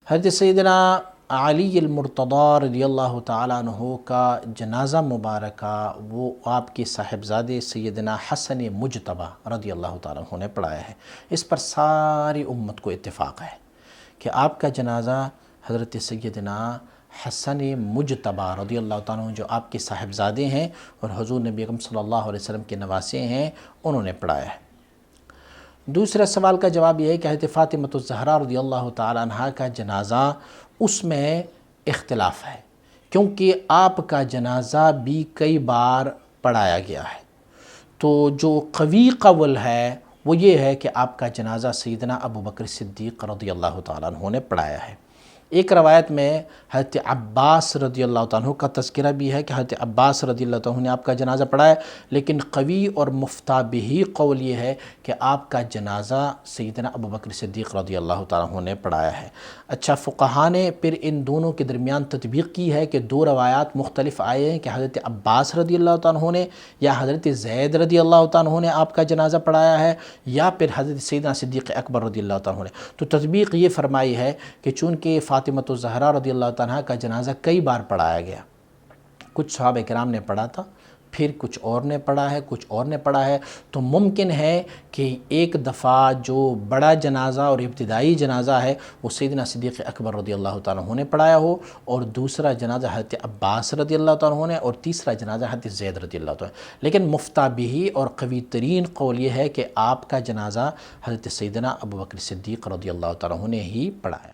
حضرت سیدنا علی المرتضیٰ رضی اللہ تعالیٰ عنہ کا جنازہ مبارکہ وہ آپ کے صاحبزادے سیدنا حسن مجتبیٰ رضی اللہ تعالیٰ عنہ نے پڑھایا ہے۔ اس پر ساری امت کو اتفاق ہے کہ آپ کا جنازہ حضرت سیدنا حسن مجتبیٰ رضی اللہ تعالیٰ عنہ جو آپ کے صاحبزادے ہیں اور حضور نبی اکرم صلی اللہ علیہ وسلم کے نواسے ہیں، انہوں نے پڑھایا ہے۔ دوسرا سوال کا جواب یہ ہے کہ حضرت فاطمۃ الزہرا رضی اللہ تعالیٰ عنہ کا جنازہ، اس میں اختلاف ہے، کیونکہ آپ کا جنازہ بھی کئی بار پڑھایا گیا ہے۔ تو جو قوی قول ہے وہ یہ ہے کہ آپ کا جنازہ سیدنا ابوبکر صدیق رضی اللہ تعالیٰ عنہ نے پڑھایا ہے۔ ایک روایت میں حضرت عباس رضی اللہ تعالیٰ عنہ کا تذکرہ بھی ہے کہ حضرت عباس رضی اللہ تعالیٰ عنہ نے آپ کا جنازہ پڑھایا، لیکن قوی اور مفتابہی قول یہ ہے کہ آپ کا جنازہ سیدنا ابوبکر صدیق رضی اللہ تعالیٰ عنہ نے پڑھایا ہے۔ اچھا، فقہاء نے پھر ان دونوں کے درمیان تطبیق کی ہے کہ دو روایات مختلف آئے ہیں کہ حضرت عباس رضی اللہ تعالیٰ عنہ نے یا حضرت زید رضی اللہ تعالیٰ عنہ نے آپ کا جنازہ پڑھایا ہے، یا پھر حضرت سیدنا صدیق اکبر رضی اللہ تعالیٰ عنہ نے۔ تو تطبیق یہ فرمائی ہے کہ چونکہ فاطمۃ الزہرا رضی اللہ تعالیٰ عنہ کا جنازہ کئی بار پڑھایا گیا، کچھ صحابہ کرام نے پڑھا تھا، پھر کچھ اور نے پڑھا ہے، کچھ اور نے پڑھا ہے، تو ممکن ہے کہ ایک دفعہ جو بڑا جنازہ اور ابتدائی جنازہ ہے وہ سیدنا صدیق اکبر رضی اللہ تعالیٰ عنہ نے پڑھایا ہو، اور دوسرا جنازہ حضرت عباس رضی اللہ تعالیٰ عنہ نے، اور تیسرا جنازہ حضرت زید رضی اللہ تعالیٰ عنہ۔ لیکن مفتابہی اور قوی ترین قول یہ ہے کہ آپ کا جنازہ حضرت سیدنا ابوبکر صدیق رضی اللہ تعالیٰ عنہ نے ہی پڑھایا۔